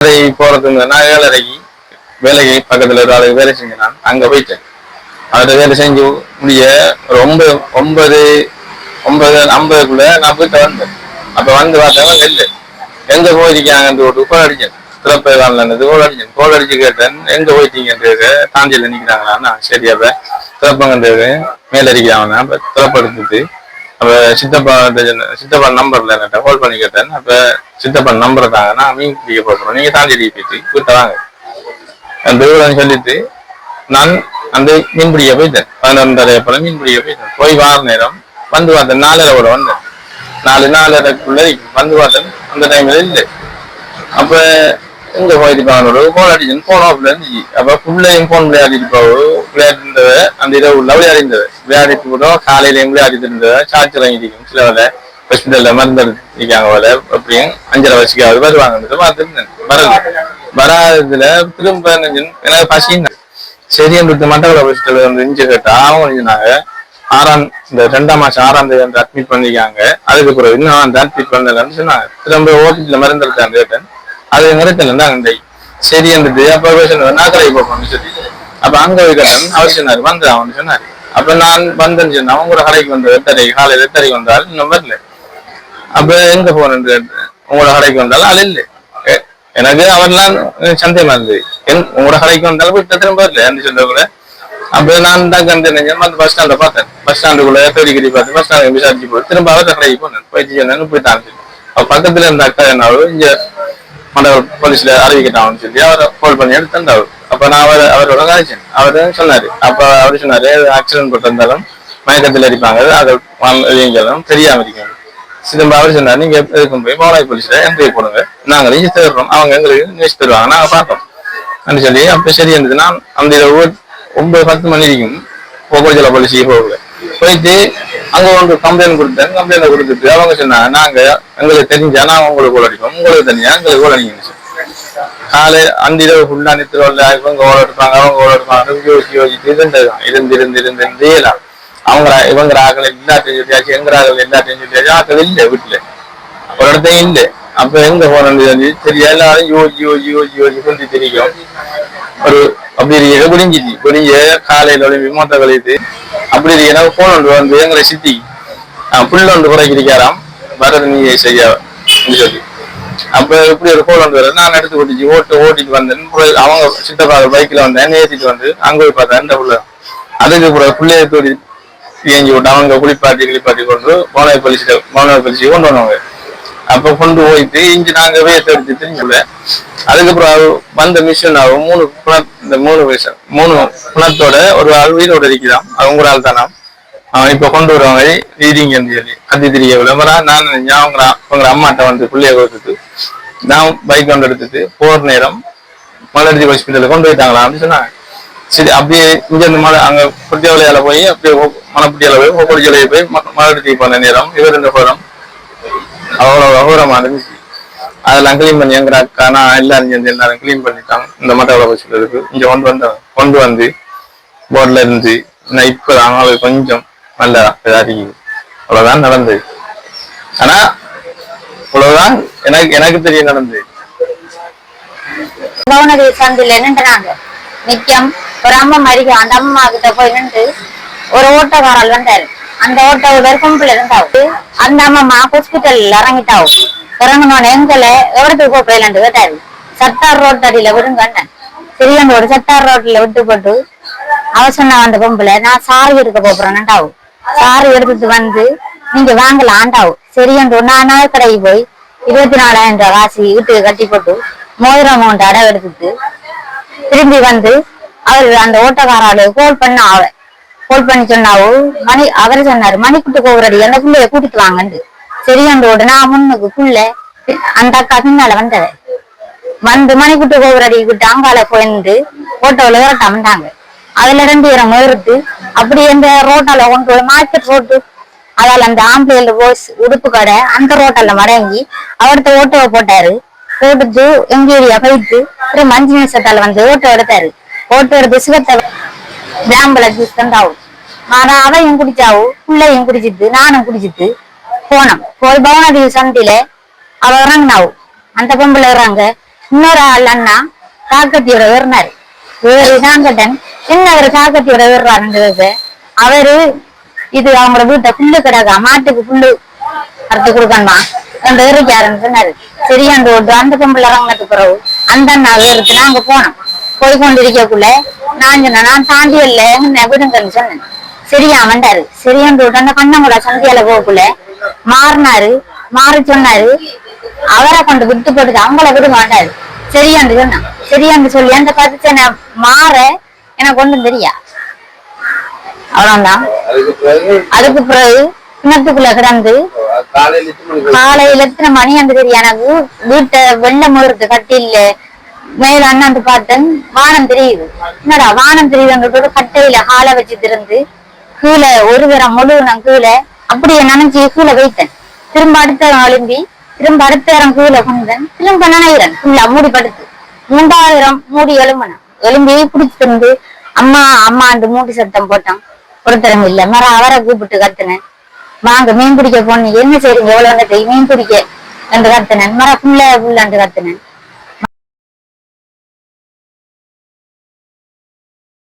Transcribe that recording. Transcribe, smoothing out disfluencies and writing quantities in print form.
போறதுக்கு நான் 7:30 வேலைக்கு பக்கத்துல ஒரு ஆளுக்கு வேலை செஞ்சேன். நான் அங்க போயிட்டேன். அவர்கிட்ட வேலை செஞ்சு முடிய ஒரு 9:50 நான் போயிட்டு வந்தேன். அப்ப வந்து பார்த்தவங்க இல்லை, எங்க போயிருக்காங்கன்னு ஒரு கோல் அடிச்சேன். சிறப்பு வாங்கலன்னது கோல் அடிச்சேன். கோல் அடிச்சு கேட்டேன், எங்க போயிட்டீங்கன்றது தாண்டியில நிக்கிறாங்களா. சரி, அப்ப சிறப்பங்கன்றது மேல அடிக்கிறாங்க. அப்ப சிறப்பு எடுத்துட்டு அப்ப சித்தப்பா நம்பர்ல கால் பண்ணி கேட்டேன். அப்ப சித்தப்பா நம்பரை தாங்க, நான் மீன் பிடிக்க போறோம், நீங்க தாண்டி போயிட்டு வீட்டை வாங்க அந்த சொல்லிட்டு நான் அந்த மீன் பிடிக்க போயிட்டேன். 11:30 போல மீன் பிடிக்க போயிட்டேன். போய் வார நேரம் வந்து பார்த்தேன். 4:30 வந்தேன். 4:30 வந்து பார்த்தேன். அந்த டைம்ல இல்லை. அப்ப எங்க போயிருப்பாங்க போன் அடிச்சேன். போன் ஆஃப்ல இருந்துச்சு. அப்ப புள்ளையும் போன் விளையாடிட்டு விளையாடிருந்தவ அந்த இரவு உள்ள விளையாடிருந்தவ விளையாடிட்டு கூட காலையிலையும் விளையாடிட்டு இருந்தவ சார்ஜ் வாங்கிட்டு சில வேலை ஹாஸ்பிட்டல்ல மருந்து இருக்காங்க வேலை அப்படியும் 5:30 வச்சுக்காவது வருவாங்க பார்த்துருந்தேன். வராதுல திரும்ப எனக்கு பசின்னு சரி என்று மண்டப ஹாஸ்பிட்டல் வந்து இஞ்சி கேட்டா அவங்க சொன்னாங்க, இந்த 2ஆம் மாசம் 6ஆம் தேதி வந்து அட்மிட் பண்ணிருக்காங்க. அதுக்கு பிறகு இன்னும் அந்த அட்மிட் பண்ணலன்னு சொன்னாங்க. திரும்ப ஓட்டில மருந்து எடுத்தான்னு கேட்டேன். அது நிறத்துல இருந்தாங்க. சரி இருந்துட்டு அப்ப நாக்கரை போப்போம்னு சொல்லி அப்ப அங்க போய் கேட்டேன். அவர் சொன்னாரு வந்து அவனு சொன்னாரு. அப்ப நான் வந்தேன்னு சொன்னேன். அவங்களோட கடைக்கு வந்து 8:30 காலையில் 8:30 வந்தால் இன்னும் வரல. அப்ப எங்க போனேன் உங்களோட கடைக்கு வந்தாலும் அது இல்லை. எனக்கு அவர்லாம் சந்தேகமா இருந்தது. உங்களோட கடைக்கு வந்தாலும் போய் திரும்ப வரல என்று சொல்ல கூட. அப்ப நான் தான் கண்டு பஸ் ஸ்டாண்ட பார்த்தேன். பஸ் ஸ்டாண்டுக்குள்ள தேடிக்கடி பார்த்து பஸ் ஸ்டாண்ட் விசாரிச்சு போய் திரும்ப அவர்கிட்ட கடைக்கு போனேன். போயிட்டு சொன்னேன்னு போய் தான் பக்கத்துல இருந்த அக்கா என்னாலும் இங்க மண்டப போலீஸ்ல அறிவிக்கிட்டான்னு சொல்லி அவரை கால் பண்ணி எடுத்தாரு. அப்ப நான் அவரோட காய்ச்சேன். அவரு சொன்னாரு. அப்ப அவரு சொன்னாரு, ஆக்சிடென்ட் போட்டிருந்தாலும் மயக்கத்தில் அடிப்பாங்க, அதை தெரியாம இருக்காங்க. திரும்ப அவர் சொன்னாரு, நீங்க எதுக்கும் போய் மோனாய் போலீஸ்ல என்ட்ரி போடுங்க, நாங்க ரிஜிஸ்டர் தர்றோம், அவங்க எங்களுக்கு நியூஸ் தருவாங்க, நாங்க பார்ப்போம் அப்படின்னு சொல்லி. அப்ப சரி இருந்தது. நான் அந்த 9-10 மணி இருக்கும் போக்குவரத்து போலீஸுக்கு போகல. போயிட்டு அங்க வந்து கம்ப்ளைண்ட் கொடுத்தேன். கம்ப்ளைண்ட் கொடுத்துட்டு அவங்க சொன்னாங்க, நாங்க எங்களுக்கு தெரிஞ்சா நான் உங்களுக்கு கோல் அடிப்போம், உங்களுக்கு தெரிஞ்சா எங்களுக்கு கோல் அடிக்கணும். காலை அந்த இரவு ஃபுல்லா நித்திரோல்ல இவங்க ஓட எடுப்பாங்க, அவங்க ஓட எடுப்பாங்க. யோசிச்சுட்டு இருந்து இவங்க ஆக்கள் எல்லாத்தையும் சொல்லியாச்சு, எங்க ஆக்கள் எல்லாத்தையும் சொல்லியாச்சு. ஆக்கள் இல்லை வீட்டுல ஒரு இடத்தையும் இல்லை. அப்ப எங்க போனது சரி எல்லாரும் யோசி கொண்டு தெரியும். ஒரு அப்படி இருக்க குடிஞ்ச காலையில விமோத்த கழித்து அப்படி இருக்க போன் வந்து எங்களை சித்தி புள்ள ஒன்று குறைக்கிறாராம், வரது நீ சரியா சொல்லி. அப்ப இப்படி ஒரு கோல் வந்து வர நான் எடுத்து ஓட்டிட்டு வந்தேன். அவங்க சித்தப்பா பைக்ல வந்தேன், ஏற்றிட்டு வந்து அங்க போய் பார்த்தேன். இந்த புள்ள அதுக்கு பிள்ளைய தூடி ஏஞ்சி விட்டு அவங்க குளிப்பாட்டி கொண்டு மோனாய் போலீஸ் கொண்டு வந்தவங்க. அப்ப கொண்டு போயிட்டு இஞ்சி நாங்க வேத்தை எடுத்து தெரிஞ்சல. அதுக்கப்புறம் வந்த மிஷின் ஆகும் 3 குணத்தோட ஒரு ஆள் உயிரோட இருக்கிறான். அவங்க ஆள் தானா அவன் இப்ப கொண்டு வருவாங்க ரீடிங்னு சொல்லி கத்தி தெரிய விளம்பரம். நான் அவங்க அம்மாட்ட வந்து பிள்ளைய கொடுத்துட்டு நான் பைக் கொண்டு எடுத்துட்டு போற நேரம் மலர்ஜி ஹாஸ்பிட்டலுக்கு கொண்டு போயிட்டாங்களா அப்படின்னு சொன்னாங்க. சரி, அப்படியே இங்க இருந்து அங்க குட்டியாவளையால போய் அப்படியே மணப்பட்டியால போய் கொடிச்சலையை போய் மலர்ஜி போன நேரம் இவர் இந்த போறோம் அவ்வளவு அகோரமா இருந்துச்சு. அதெல்லாம் கிளீன் பண்ணி எங்க அக்கா நான் எல்லாரும் கிளீன் பண்ணிட்டாங்க. இந்த மட்டவள ஹாஸ்பிட்டலுக்கு இங்க கொண்டு வந்து போர்ட்ல இருந்து இப்பதான் அவங்களுக்கு கொஞ்சம் நல்லா இதாகிக்குது. அவ்வளவுதான் நடந்தது. ஆனா அவ்வளவுதான் எனக்கு தெரிய நடந்தது. சந்தில நின்றுனாங்க நிக்கம் ஒரு அம்மா மறிக்க. அந்த அம்மா கிட்ட போய் நின்று ஒரு ஓட்டக்காரல் வந்தாரு. அந்த ஓட்ட வெறுக்கம்பில் இருந்தாவு. அந்த அம்மா ஹாஸ்பிட்டல் இறங்கிட்டாவும். இறங்கணும்னு எங்களை எவ்வளவுக்கு போயிடலான்னு கேட்டாரு. சத்தார் ரோட் அடியில விடுங்க சிறியன் ஒரு சத்தார் ரோட்ல விட்டு போட்டு அவ சொன்ன அந்த பொம்புல நான் சாரி எடுக்க போறேன்டாவும். சாரி எடுத்துட்டு வந்து நீங்க வாங்கல ஆண்டாவும். சரியன்று நான் கடைக்கு போய் 24,000 காசு வீட்டுக்கு கட்டி போட்டு மோதிரம் அமௌண்ட் அடை எடுத்துட்டு திரும்பி வந்து அவரு அந்த ஓட்டக்காராளு கோல் பண்ணி சொன்னாவும். அவரு சொன்னாரு, மணிக்குட்டு கோவரடி அந்த புள்ளைய கூட்டிட்டு வாங்கன்னு. சரியன்றோட நான் முன்னுக்கு புள்ள அந்த அக்கா பின்னால வந்தவ வந்து மணிக்குட்டு கோவரடி கிட்ட அங்கால போயிருந்து ஓட்டோல விரட்டாமட்டாங்க. அதுல 2 பேரும் முயறுத்து அப்படி எந்த ரோட்டால கொண்டு போய் மார்க்கெட் ரோட்டு அதால அந்த ஆம்பளைல போஸ் உடுப்பு கடை அந்த ரோட்டால மடங்கி அவர்கிட்ட ஓட்டோவை போட்டாரு. போட்டுட்டு எங்க ஏரியா போயிட்டு 5 நிமிஷத்தால வந்து ஓட்டோ எடுத்தாரு. ஓட்டோ எடுத்து சிவத்தை ஜாம்பல ஜூஸ் தந்தாவும். ஆனா அவையும் குடிச்சாவும் பிள்ளையும் குடிச்சிட்டு நானும் குடிச்சிட்டு போனோம். போய் பவனதி சந்தில அவ இறங்கினாவும். அந்த பொம்பளை இறங்க இன்னொரு ஆள் அண்ணா காக்கத்தியோட ஏறினாரு. நான் கேட்டேன், என்ன அவரு காக்கத்தியோட ஏறுறாருன்றது. அவரு இது அவங்களோட வீட்டை புல்லு கிடக்கா, மாட்டுக்கு புல்லு அறுத்து கொடுக்கணுமா அந்த ஏறிக்காருன்னு சொன்னாரு. சரி அந்த ஒரு அந்த பொம்பளை இறங்கினதுக்கு பிறகு அந்த அண்ணா ஏறுக்கு நாங்க போனோம். போய் கொண்டிருக்கக்குள்ள நான் சொன்னேன், நான் தாண்டி இல்லை என்ன விடுங்கன்னு சொன்னேன். சரியா வந்தாரு. சரியாண்டு விட்டு அந்த கண்ணங்குடா சந்தியால போகக்குள்ள மாறினாரு. மாறி சொன்னாரு, அவரை கொண்டு விட்டு போட்டுது, அவங்கள விடுங்க வந்தாரு. சரியாண்டு சொன்னான். சரியாண்டு சொல்லி அந்த பரிச்சனை மாற எனக்கு ஒன்றும் தெரியா. அவ்வளவுதான். அதுக்கு பிறகு கிணத்துக்குள்ள கிடந்து காலையில எத்தனை மணி அந்த தெரியும் எனக்கு. வீட்டை வெள்ளம் முழுறது கட்டில மேல அண்ணாந்து பார்த்தேன், வானம் தெரியுது. என்னடா வானம் தெரியுதுன்ற கட்டையில காலை வச்சு திறந்து கீழே ஒரு தரம் முழுவதும் கீழே அப்படியே நினைச்சு கீழே வைத்தேன். திரும்ப அடுத்த எழும்பி திரும்ப அடுத்த இடம் கீழே கொண்டேன். திரும்ப நினைக்கிறேன் ஃபுல்லா மூடி படுத்து 3,000 மூடி எழும்பினேன். எழும்பி பிடிச்சு திருந்து அம்மா அம்மா அந்த மூடி சத்தம் போட்டான். ஒருத்தரம் இல்ல. மரம் அவரை கூப்பிட்டு கத்துனேன், வாங்க மீன் பிடிக்க போனீங்க, என்ன செய்றீங்க எவ்வளவு மீன் பிடிக்க என்று கத்துனேன். மரம் புள்ள புள்ளன்று கத்துனேன்.